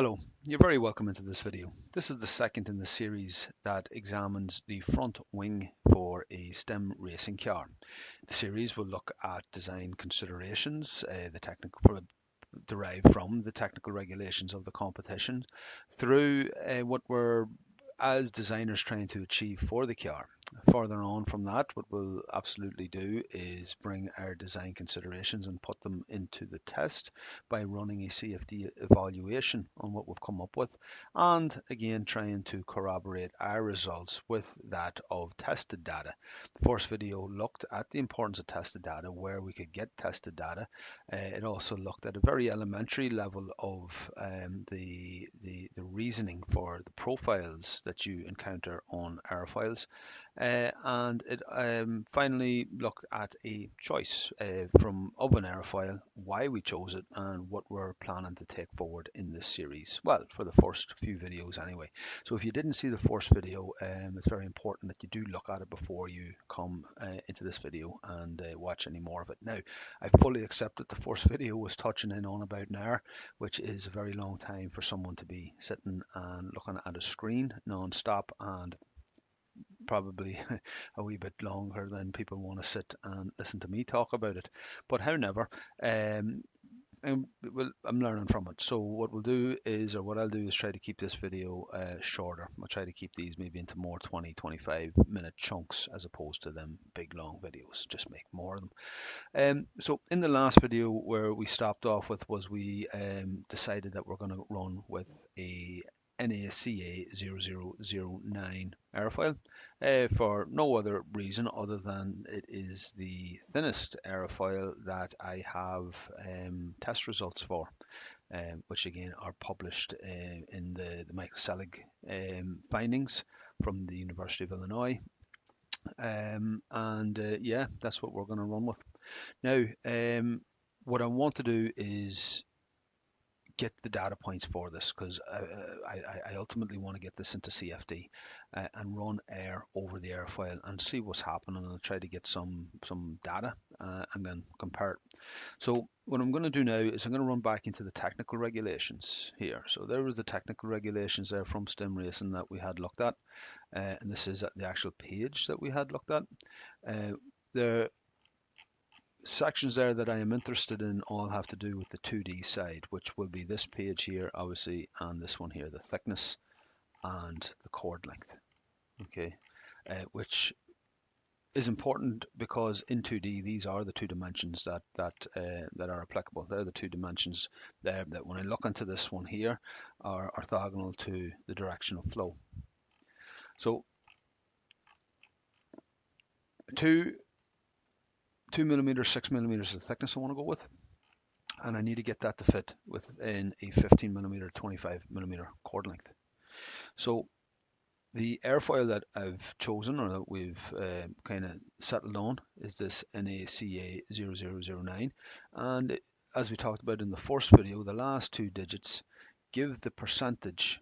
Hello, you're very welcome into this video. This is the second in the series that examines the front wing for a STEM racing car. The series will look at design considerations, the technical derived from the technical regulations of the competition, through what we're as designers trying to achieve for the car. Further on from that, what we'll absolutely do is bring our design considerations and put them into the test by running a CFD evaluation on what we've come up with, and again trying to corroborate our results with that of tested data. The first video looked at the importance of tested data, where we could get tested data. It also looked at a very elementary level of the reasoning for the profiles that you encounter on airfoils. And it finally looked at a choice of an airfoil, why we chose it, and what we're planning to take forward in this series. Well, for the first few videos anyway. So if you didn't see the first video, it's very important that you do look at it before you come into this video and watch any more of it. Now, I fully accept that the first video was touching in on about an hour, which is a very long time for someone to be sitting and looking at a screen non-stop, and probably a wee bit longer than people want to sit and listen to me talk about it. But however, I'm learning from it. So what we'll do is, or what I'll do is try to keep this video shorter. I'll try to keep these maybe into more 20-25 minute chunks as opposed to them big long videos. Just make more of them. So in the last video where we stopped off with was we decided that we're going to run with a NACA 0009 airfoil for no other reason other than it is the thinnest airfoil that I have test results for, which again are published in the Michael findings from the University of Illinois. Yeah, that's what we're going to run with. Now, what I want to do is get the data points for this, because I ultimately want to get this into CFD and run air over the airfoil and see what's happening, and I'll try to get some data and then compare it. So what I'm going to do now is I'm going to run back into the technical regulations here. So there was the technical regulations there from STEM Racing that we had looked at, and this is the actual page that we had looked at. The sections there that I am interested in all have to do with the 2D side, which will be this page here, obviously, and this one here, the thickness and the chord length. Okay, which is important because in 2D these are the two dimensions that are applicable. They're the two dimensions there that when I look into this one here are orthogonal to the direction of flow. So 2mm, 6mm is the thickness I want to go with, and I need to get that to fit within a 15mm, 25mm chord length. So the airfoil that I've chosen, or that we've kind of settled on, is this NACA 0009, and as we talked about in the first video, the last two digits give the percentage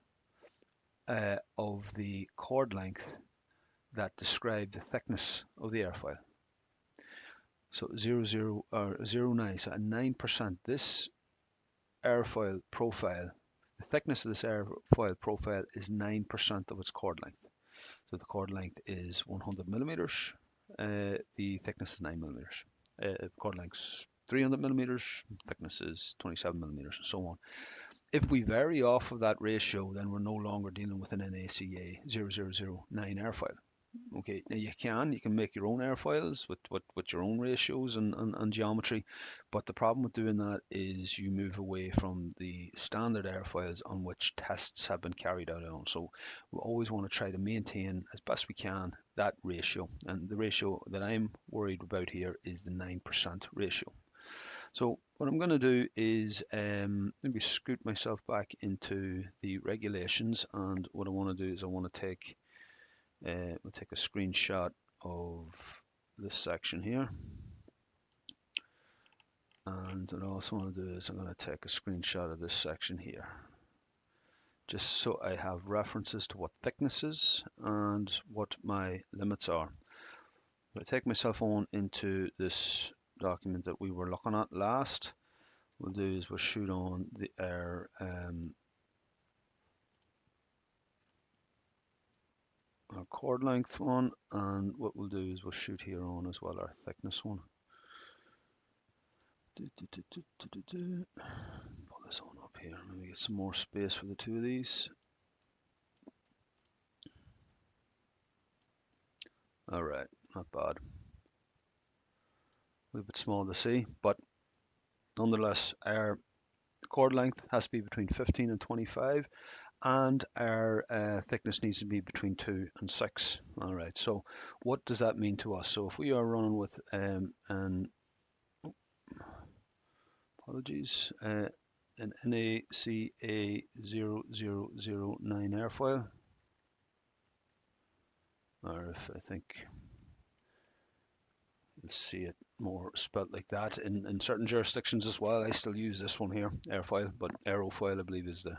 of the chord length that describe the thickness of the airfoil. So 09, so at 9%, this airfoil profile, the thickness of this airfoil profile is 9% of its chord length. So the chord length is 100mm, the thickness is 9mm. Chord length is 300mm, thickness is 27mm, and so on. If we vary off of that ratio, then we're no longer dealing with an NACA 0009 airfoil. Okay, now you can make your own airfoils with your own ratios and geometry, but the problem with doing that is you move away from the standard airfoils on which tests have been carried out on. So we always want to try to maintain as best we can that ratio, and the ratio that I'm worried about here is the 9% ratio. So what I'm going to do is maybe scoot myself back into the regulations, and what I want to do is I want to take we'll take a screenshot of this section here, and what I also want to do is I'm going to take a screenshot of this section here, just so I have references to what thickness is and what my limits are. If I take myself on into this document that we were looking at last, what we'll do is we'll shoot on our chord length one, and what we'll do is we'll shoot here on as well our thickness one. Pull this on up here. Let me get some more space for the two of these. All right, not bad. A little bit small to see, but nonetheless, our chord length has to be between 15 and 25, and our thickness needs to be between 2 and 6. All right, so what does that mean to us? So if we are running with an NACA 0009 airfoil, or if I think you'll see it more spelt like that in certain jurisdictions as well. I still use this one here, airfoil, but aerofoil I believe is the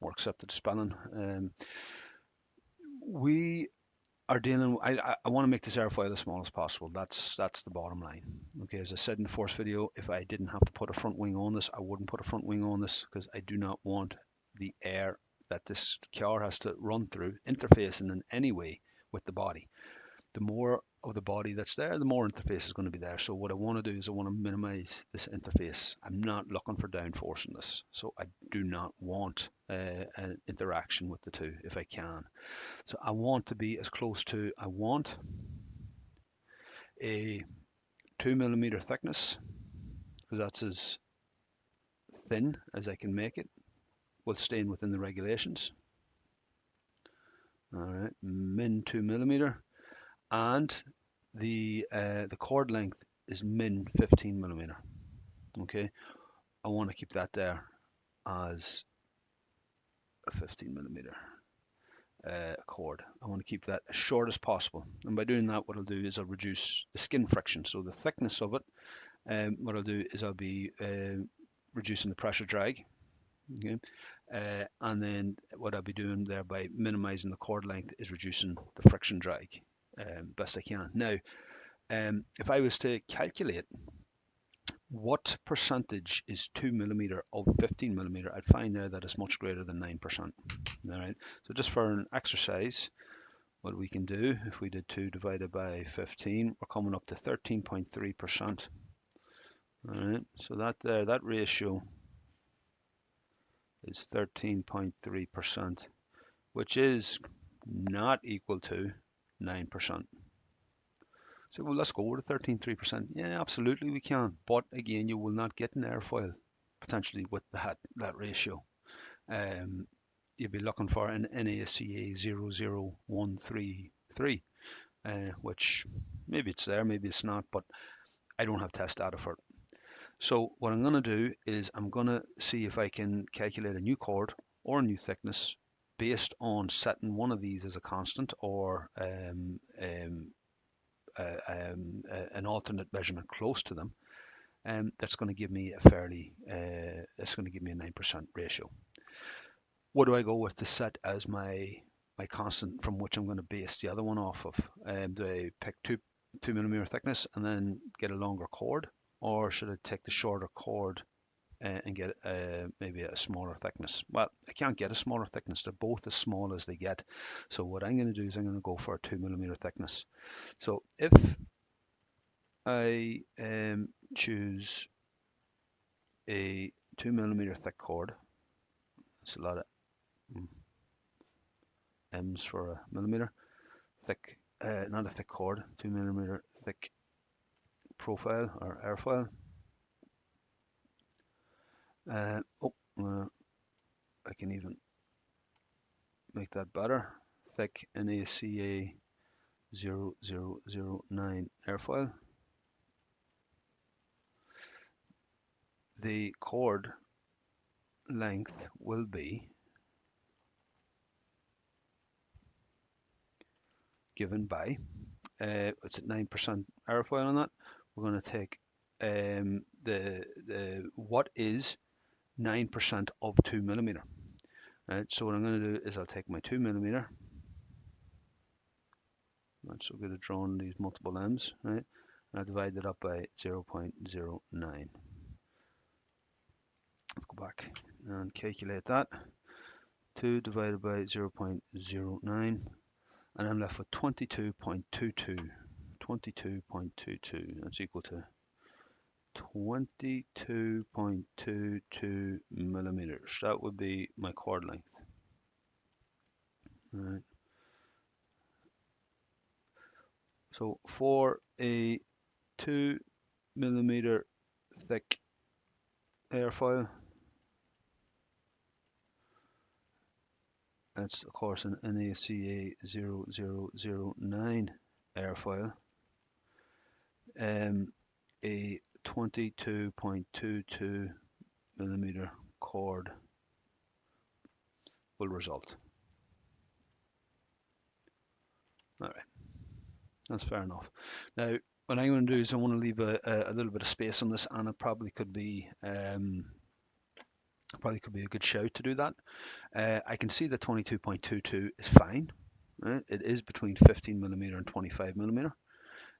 more accepted spelling. We are dealing. I want to make this airfoil as small as possible. That's the bottom line. Okay, as I said in the first video, if I didn't have to put a front wing on this, I wouldn't put a front wing on this, because I do not want the air that this car has to run through interfacing in any way with the body. The more of the body that's there, the more interface is going to be there. So what I want to do is I want to minimize this interface. I'm not looking for downforce in this, so I do not want an interaction with the two if I can. So I want to be as close to, I want a 2mm thickness, because that's as thin as I can make it while staying within the regulations. All right, min 2mm, and the chord length is min 15mm. Okay, I want to keep that there as a 15mm chord. I want to keep that as short as possible, and by doing that, what I'll do is I'll reduce the skin friction, so the thickness of it. What I'll do is I'll be reducing the pressure drag. Okay, and then what I'll be doing there by minimizing the chord length is reducing the friction drag best I can. Now, if I was to calculate what percentage is 2mm of 15mm, I'd find there that it's much greater than 9%. All right, so just for an exercise, what we can do, if we did 2 divided by 15, we're coming up to 13.3%. All right, so that ratio is 13.3%, which is not equal to 9%. So, well, let's go with 13.3%. Yeah, absolutely we can. But again, you will not get an airfoil potentially with that ratio. You'll be looking for an NACA 00133, which maybe it's there, maybe it's not, but I don't have test data for it. So what I'm going to do is I'm going to see if I can calculate a new chord or a new thickness based on setting one of these as a constant, or an alternate measurement close to them, and that's going to give me a fairly that's going to give me a 9% ratio. What do I go with to set as my constant from which I'm going to base the other one off of? Do I pick 2mm thickness and then get a longer chord, or should I take the shorter chord and get maybe a smaller thickness? Well, I can't get a smaller thickness. They're both as small as they get. So what I'm going to do is I'm going to go for a 2mm thickness. So if I choose a 2mm thick chord, it's a lot of M's for a millimeter, thick, not a thick chord, 2mm thick profile or airfoil. I can even make that better. Thick NACA 0009 airfoil. The chord length will be given by, it's at 9% airfoil on that. We're going to take what is 9% of 2mm. Right, so what I'm going to do is I'll take my 2mm. Not so good at drawing these multiple M's, right? And I'll divide it up by 0.09. Let's go back and calculate that. 2 divided by 0.09, and I'm left with 22.22. 22.22, that's equal to 22.22 millimeters. That would be my chord length. Right. So for a 2 millimeter thick airfoil, that's of course an NACA 0009 airfoil, a 22.22 millimeter chord will result. All right, that's fair enough. Now, what I'm going to do is I want to leave a little bit of space on this, and it probably could be a good shout to do that. I can see that 22.22 is fine. Right? It is between 15 millimeter and 25 millimeter.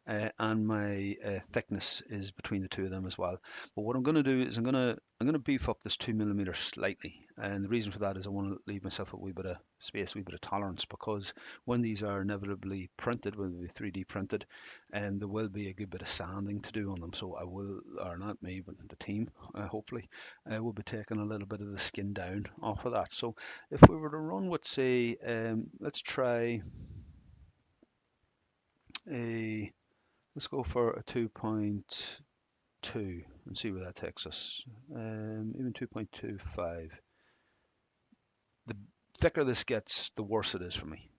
And my thickness is between the two of them as well. But what I'm going to do is I'm going to beef up this 2 millimeter slightly, and the reason for that is I want to leave myself a wee bit of space, a wee bit of tolerance, because when these are inevitably printed, when they'll be 3D printed, and there will be a good bit of sanding to do on them. So I will, or not me, but the team, hopefully, will be taking a little bit of the skin down off of that. So if we were to run with, say, let's try a let's go for a 2.2 and see where that takes us. Even 2.25. The thicker this gets, the worse it is for me.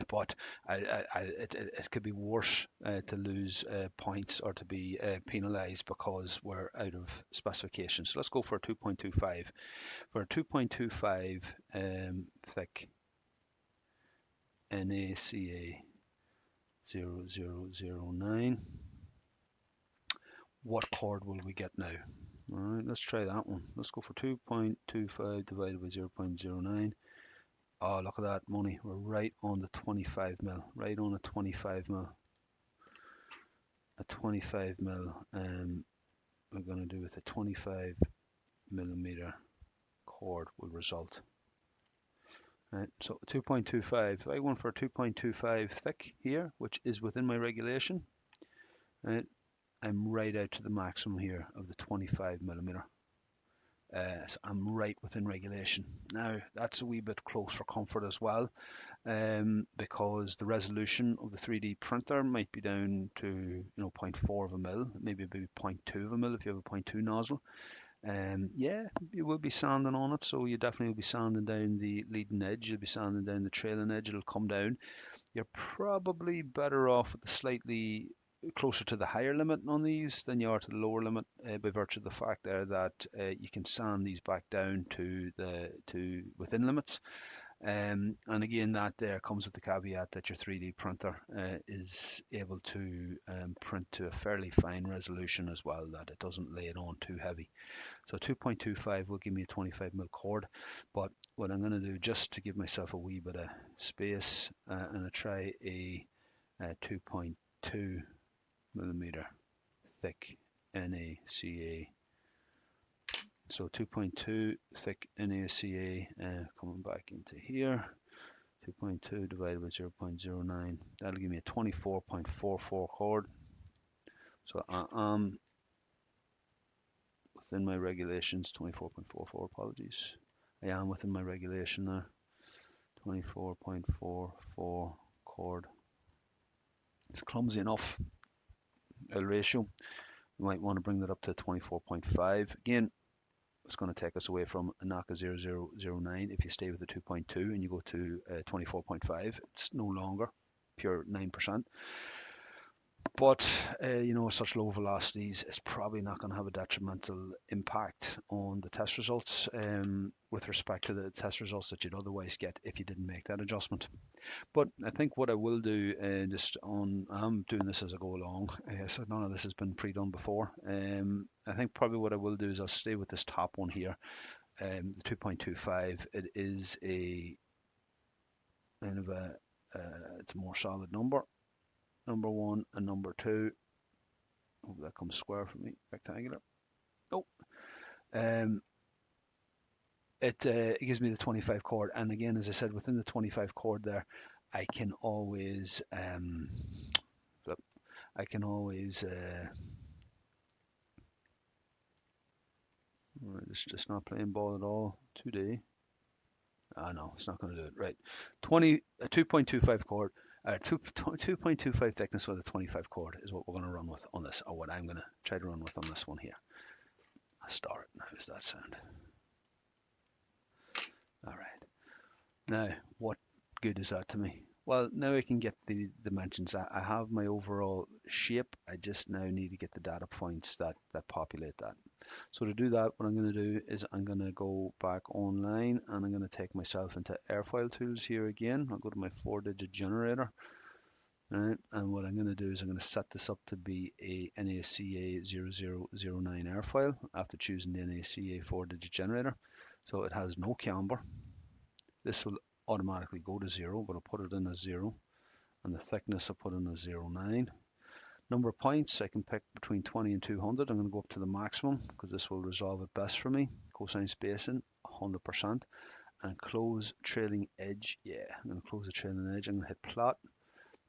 But it could be worse to lose points or to be penalised because we're out of specification. So let's go for a 2.25. For a 2.25 thick NACA 0009. What chord will we get now? All right, let's try that one. Let's go for 2.25 divided by 0.09. Oh, look at that money. We're right on the 25 mil. Right on a 25 mil. A 25 mil. We're going to do with a 25 millimeter chord will result. Right, so 2.25. I went for a 2.25 thick here, which is within my regulation. Right. I'm right out to the maximum here of the 25 millimeter. So I'm right within regulation. Now that's a wee bit close for comfort as well, because the resolution of the 3D printer might be down to 0.4 of a mil, maybe 0.2 of a mil if you have a 0.2 nozzle. Yeah, you will be sanding on it, so you definitely will be sanding down the leading edge, you'll be sanding down the trailing edge, it'll come down. You're probably better off with the slightly closer to the higher limit on these than you are to the lower limit, by virtue of the fact there that you can sand these back down to within limits. And again, that there comes with the caveat that your 3D printer is able to print to a fairly fine resolution as well, that it doesn't lay it on too heavy. So 2.25 will give me a 25 mil chord, but what I'm going to do, just to give myself a wee bit of space, I'm going to try a 2.2 millimeter thick NACA. So 2.2 thick NACA, coming back into here. 2.2 divided by 0.09. That'll give me a 24.44 chord. So I am within my regulations. 24.44. Apologies. I am within my regulation there. 24.44 chord. It's clumsy enough. A ratio. You might want to bring that up to 24.5. Again, it's going to take us away from a NACA 0009 if you stay with the 2.2 and you go to 24.5. It's no longer pure 9%. But such low velocities is probably not going to have a detrimental impact on the test results, with respect to the test results that you'd otherwise get if you didn't make that adjustment. But I think what I will do, I'm doing this as I go along, so none of this has been pre-done before. I think probably what I will do is I'll stay with this top one here, the 2.25. It is a kind of it's a more solid number one and number two. Hope that comes square for me, rectangular. Oh, it gives me the 25 chord, and again, as I said, within the 25 chord there, I can always it's just not playing ball at all today. No, it's not going to do it. Right, 2.25 chord, 2.25 thickness with a 25 chord is what we're going to run with on this, or what I'm going to try to run with on this one here. I'll start. How's that sound? All right. Now, what good is that to me? Well, now I can get the dimensions. I have my overall shape. I just now need to get the data points that populate that. So to do that, what I'm going to do is I'm going to go back online, and I'm going to take myself into Airfoil tools here again. I'll go to my 4-digit generator. Right, and what I'm going to do is I'm going to set this up to be a NACA 0009 airfoil after choosing the NACA 4-digit generator. So it has no camber. This will automatically go to 0, but I'll put it in as 0. And the thickness I'll put in as 0.9. Number of points, I can pick between 20 and 200. I'm going to go up to the maximum because this will resolve it best for me. Cosine spacing, 100%. And close trailing edge. Yeah, I'm going to close the trailing edge. I'm going to hit plot.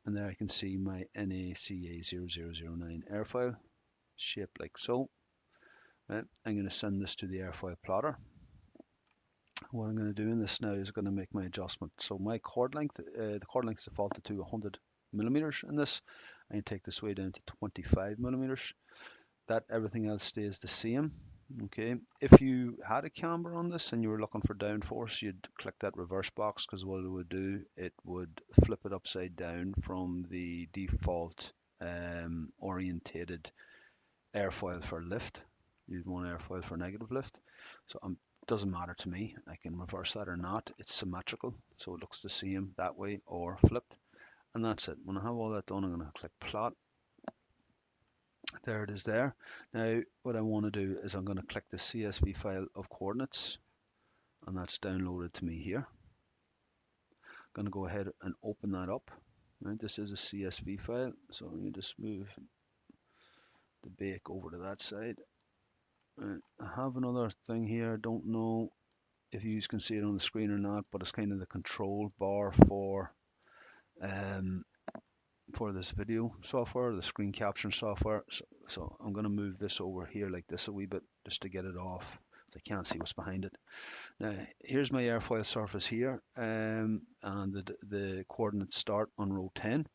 And there I can see my NACA 0009 airfoil, shaped like so. Right, I'm going to send this to the airfoil plotter. What I'm going to do in this now is going to make my adjustment. So my chord length, the chord length is defaulted to 100 millimeters in this. I can take this way down to 25 millimeters. That everything else stays the same. Okay, if you had a camber on this and you were looking for downforce, you'd click that reverse box, because what it would do, it would flip it upside down from the default orientated airfoil for lift. You'd want airfoil for negative lift. So it doesn't matter to me. I can reverse that or not. It's symmetrical, so it looks the same that way or flipped. And that's it. When I have all that done, I'm going to click plot. There it is there. Now what I want to do is I'm going to click the CSV file of coordinates, and that's downloaded to me here. I'm going to go ahead and open that up. Right, this is a CSV file, so let me just move the bake over to that side. Right, I have another thing here. I don't know if you can see it on the screen or not, but it's kind of the control bar for this video software, the screen capture software. So I'm going to move this over here like this a wee bit just to get it off. I can't see what's behind it. Now here's my airfoil surface here, and the coordinates start on row 10.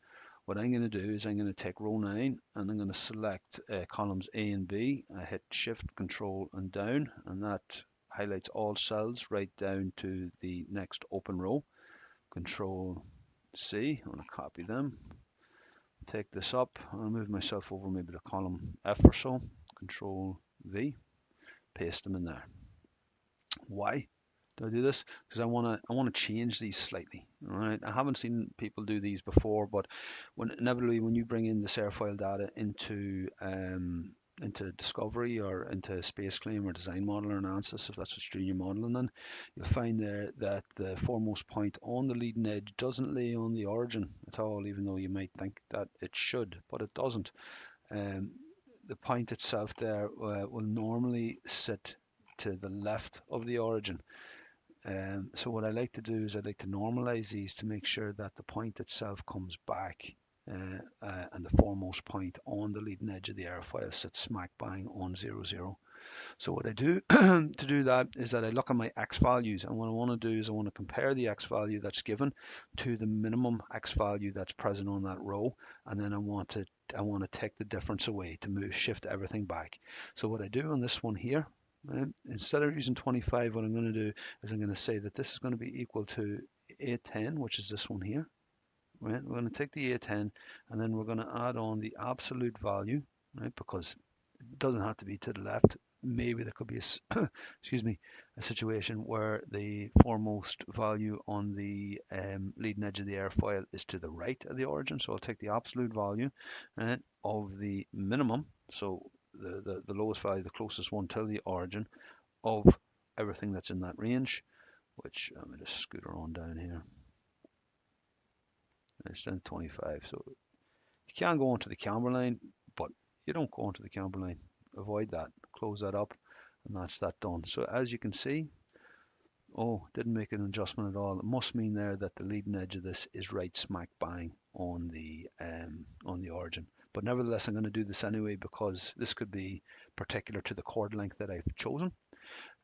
What I'm going to do is I'm going to take row 9 and I'm going to select columns A and B. I hit Shift, Control and down, and that highlights all cells right down to the next open row. Control C, I'm going to copy them. Take this up, I'll move myself over maybe to column F or so. Control V, paste them in there. Why do I do this? Because I want to change these slightly. All right, I haven't seen people do these before, but inevitably when you bring in this airfoil data into Discovery or into Spaceclaim or Design Modeler and Ansys, if that's what you're doing your modeling in, you'll find there that the foremost point on the leading edge doesn't lay on the origin at all, even though you might think that it should, but it doesn't. The point itself there will normally sit to the left of the origin. So what I like to do is I like to normalize these to make sure that the point itself comes back, and the foremost point on the leading edge of the airfoil sits smack bang on 00. So what I do to do that is that I look at my X values, and what I want to do is I want to compare the X value that's given to the minimum X value that's present on that row, and then I want to take the difference away to shift everything back. So what I do on this one here, right, instead of using 25, what I'm going to do is I'm going to say that this is going to be equal to A10, which is this one here. Right, we're going to take the A10 and then we're going to add on the absolute value, right, because it doesn't have to be to the left. Maybe there could be a excuse me, a situation where the foremost value on the leading edge of the airfoil is to the right of the origin. So I'll take the absolute value, right, of the minimum, so the lowest value, the closest one to the origin of everything that's in that range, which let me just scooter on down here. It's down 25, so you can go onto the camber line, but you don't go onto the camber line. Avoid that, close that up, and that's that done. So as you can see, oh, didn't make an adjustment at all. It must mean there that the leading edge of this is right smack bang on the origin. But nevertheless, I'm going to do this anyway because this could be particular to the chord length that I've chosen.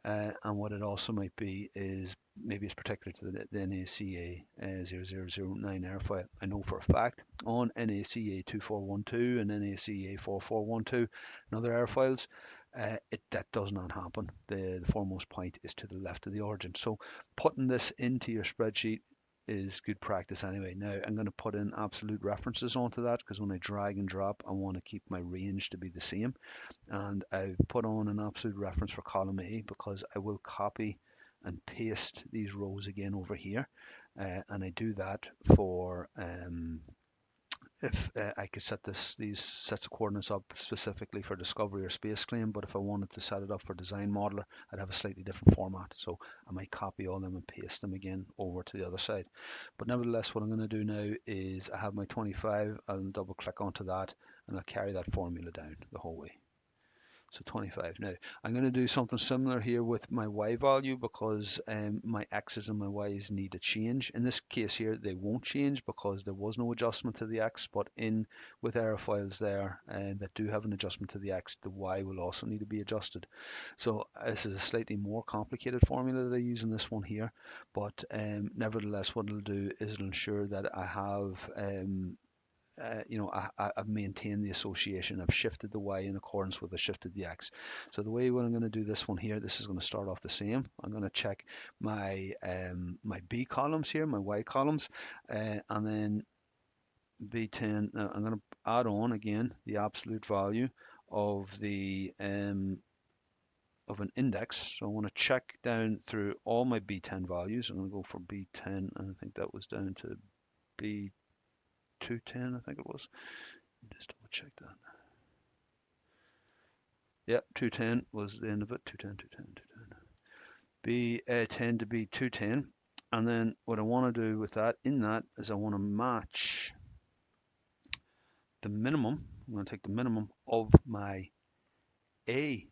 And what it also might be is maybe it's particular to the NACA 0009 airfoil. I know for a fact on NACA 2412 and NACA 4412 and other airfoils, that does not happen. The foremost point is to the left of the origin. So putting this into your spreadsheet is good practice anyway. Now I'm going to put in absolute references onto that because when I drag and drop, I want to keep my range to be the same. And I've put on an absolute reference for column A because I will copy and paste these rows again over here. And I do that for if I could set these sets of coordinates up specifically for Discovery or Spaceclaim, but if I wanted to set it up for Design Modeler, I'd have a slightly different format. So I might copy all them and paste them again over to the other side. But nevertheless, what I'm going to do now is I have my 25, I'll double click onto that and I'll carry that formula down the whole way. So 25. Now I'm going to do something similar here with my Y value because my X's and my Y's need to change. In this case here, they won't change because there was no adjustment to the X, but with airfoils there that do have an adjustment to the X, the Y will also need to be adjusted. So this is a slightly more complicated formula that I use in this one here, but nevertheless, what it'll do is it'll ensure that I have I've maintained the association. I've shifted the Y in accordance with I shifted the X. So the way when I'm going to do this one here, this is going to start off the same. I'm going to check my my B columns here, my Y columns, and then B10. Now I'm going to add on again the absolute value of the of an index. So I want to check down through all my B10 values. I'm going to go for B10, and I think that was down to B210, I think it was. Just double check that. Yep, 210 was the end of it. 210, 210, 210. B10 to B210. And then what I want to do with that, is I want to match the minimum. I'm going to take the minimum of my A10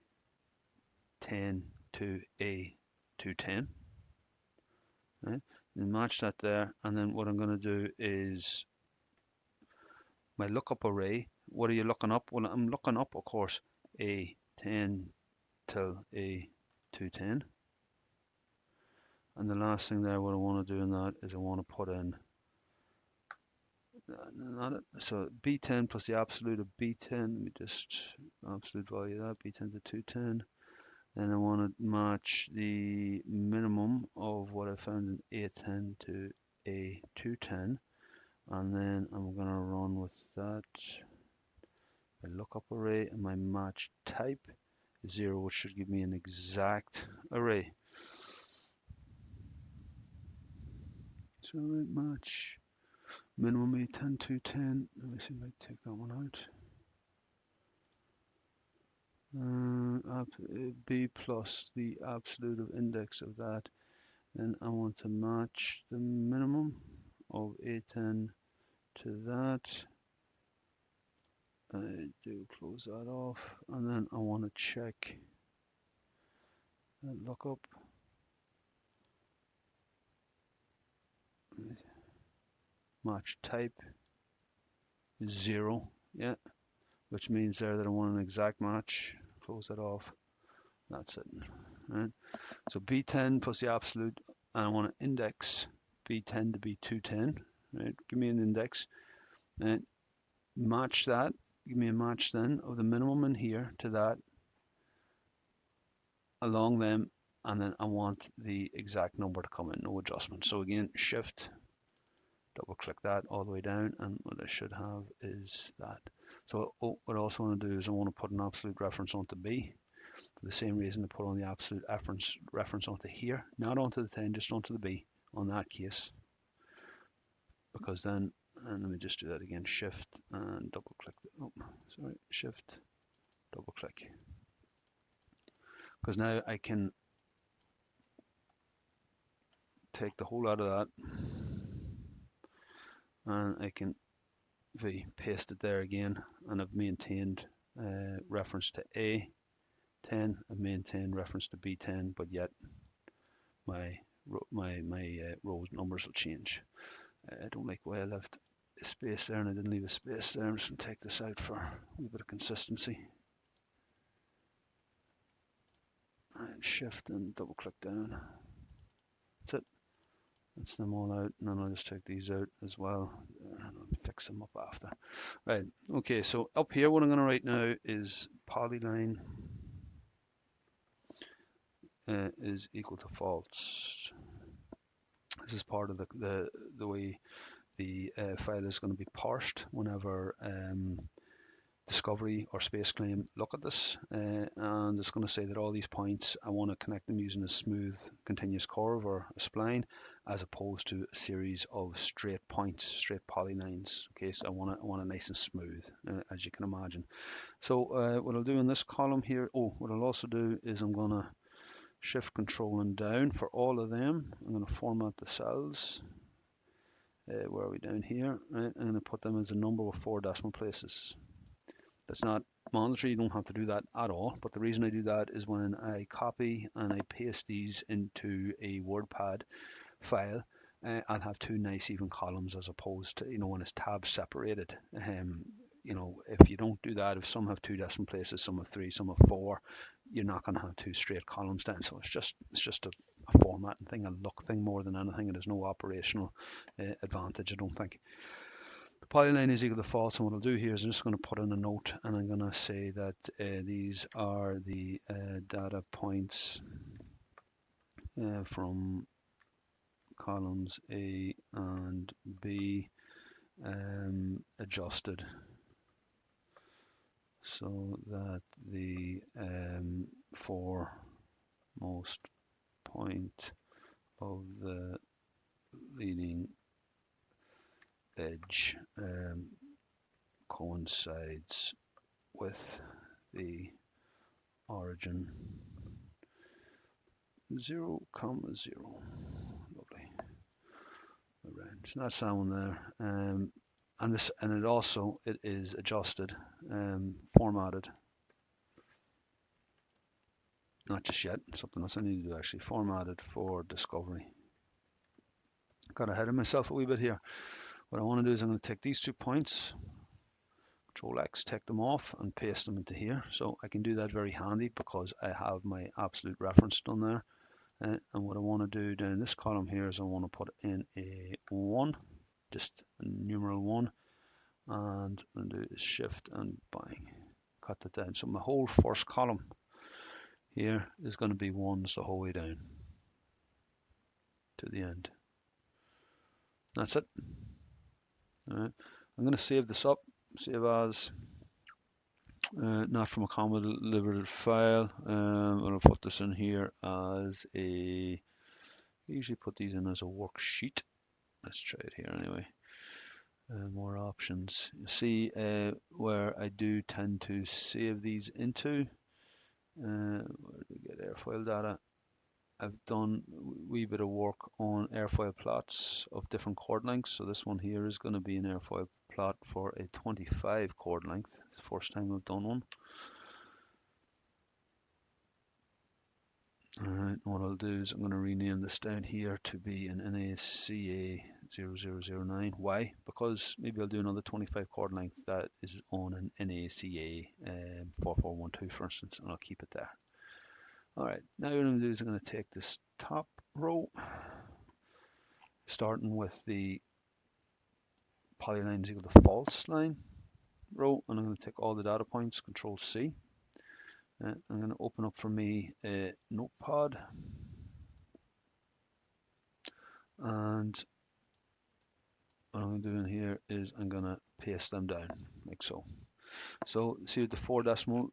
to A210. Right? And match that there. And then what I'm going to do is my lookup array. What are you looking up? Well, I'm looking up, of course, A10 till A210. And the last thing there, what I want to do in that is I want to put in so B10 plus the absolute of B10. Let me just absolute value of that, B10 to 210. And I want to match the minimum of what I found in A10 to A210. And then I'm going to run with that. My lookup array and my match type 0, which should give me an exact array. So match minimum A10 to 10. Let me see if I can take that one out. B plus the absolute of index of that. Then I want to match the minimum of A10 to that. I do close that off, and then I want to check that lookup. Match type 0, yeah, which means there that I want an exact match. Close that off. That's it. Right. So B10 plus the absolute, and I want to index B10 to B210. Right. Give me an index, and match that. Give me a match then of the minimum in here to that along them, and then I want the exact number to come in, no adjustment. So again, shift, double click that all the way down, and what I should have is that. So what I also want to do is I want to put an absolute reference onto B for the same reason to put on the absolute reference onto here, not onto the 10, just onto the B on that case, because then, and let me just do that again, shift and double click, shift, double click, because now I can take the whole out of that and I can paste it there again, and I've maintained reference to A10, I've maintained reference to B10, but yet my rows numbers will change. I don't like the way I left a space there and I didn't leave a space there. I'm just going to take this out for a wee bit of consistency. And shift and double click down. That's it. That's them all out, and then I'll just take these out as well, and I'll fix them up after. Right, okay, so up here what I'm going to write now is polyline is equal to false. This is part of the way the file is going to be parsed whenever Discovery or Spaceclaim look at this, and it's going to say that all these points, I want to connect them using a smooth continuous curve or a spline, as opposed to a series of straight points, straight polylines. Okay, so I want it nice and smooth, as you can imagine. So what I'll do in this column here, what I'll also do is I'm going to shift control and down for all of them. I'm going to format the cells. Where are we down here? Right, I'm going to put them as a number with 4 decimal places. That's not mandatory, you don't have to do that at all, but the reason I do that is when I copy and I paste these into a WordPad file, I'll have 2 nice even columns as opposed to, when it's tab separated. If you don't do that, if some have 2 decimal places, some have 3, some have 4, you're not going to have 2 straight columns down. So it's just a formatting thing, a look thing more than anything. It has no operational advantage, I don't think. The polyline is equal to false, and what I'll do here is I'm just going to put in a note, and I'm going to say that these are the data points from columns A and B adjusted so that the foremost point of the leading edge coincides with the origin 0, 0. Lovely. Around. So that's that one there. It is adjusted, formatted. Not just yet, something else I need to do actually. Formatted for Discovery. Got ahead of myself a wee bit here. What I want to do is I'm going to take these 2 points, Control X, take them off and paste them into here. So I can do that very handy because I have my absolute reference done there. And what I want to do down in this column here is I want to put in a 1, just a numeral 1, and I'm going to do is shift and bang, cut that down. So my whole first column here is going to be 1s the whole way down to the end. That's it. All right. I'm going to save this up, save as, not from a comma delivered file. I'll put this in here as I usually put these in as a worksheet. Let's try it here anyway. More options. You see where I do tend to save these into. Where do we get Airfoil data? I've done a wee bit of work on Airfoil plots of different chord lengths. So this one here is going to be an Airfoil plot for a 25 chord length. It's the first time I've done one. Alright, what I'll do is I'm going to rename this down here to be an NACA 0009. Why? Because maybe I'll do another 25 chord length that is on an NACA 4412 for instance, and I'll keep it there. Alright, now what I'm going to do is I'm going to take this top row, starting with the polyline is equal to false line row, and I'm going to take all the data points, Control C. I'm going to open up for me a notepad, and what I'm doing here is I'm going to paste them down like so. So see what the 4 decimal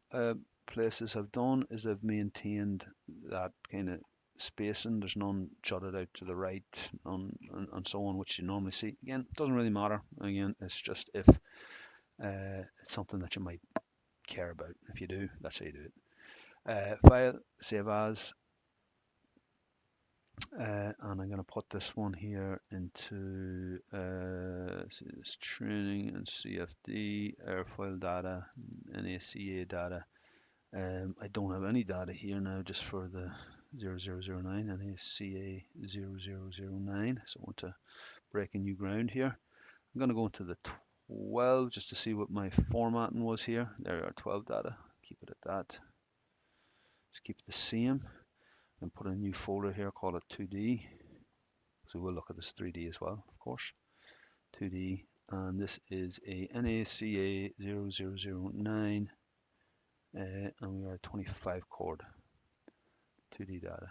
places have done is they've maintained that kind of spacing. There's none jutted out to the right, none, and so on, which you normally see. Again, it doesn't really matter. Again, it's just if it's something that you might care about. If you do, that's how you do it. File, save as, and I'm going to put this one here into this training and CFD, Airfoil data, NACA data. I don't have any data here now just for the 0009, NACA 0009. So I want to break a new ground here. I'm going to go into the 12 just to see what my formatting was here. There are 12 data. Keep it at that. Just keep it the same and put a new folder here, call it 2D. So we'll look at this 3D as well, of course. 2D, and this is a NACA 0009, and we are 25 chord. 2D data.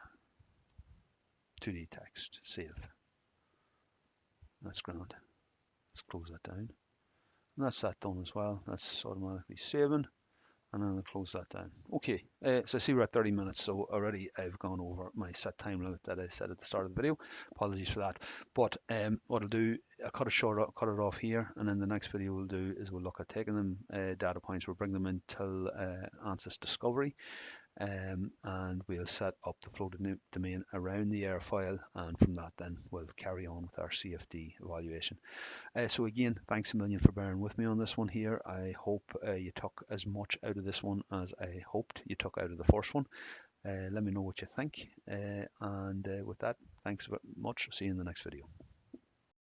2D text. Save. That's grand. Let's close that down. And that's that done as well. That's automatically saving. And then I'll close that down. Okay, so I see we're at 30 minutes, so already I've gone over my set time limit that I said at the start of the video. Apologies for that. But what I'll do, I'll cut it off here, and then the next video we'll do is we'll look at taking them data points, we'll bring them into Ansys Discovery, and we'll set up the floating domain around the airfoil, and from that then we'll carry on with our CFD evaluation. So again, thanks a million for bearing with me on this one here. I hope you took as much out of this one as I hoped you took out of the first one. Let me know what you think, and with that, thanks very much. See you in the next video.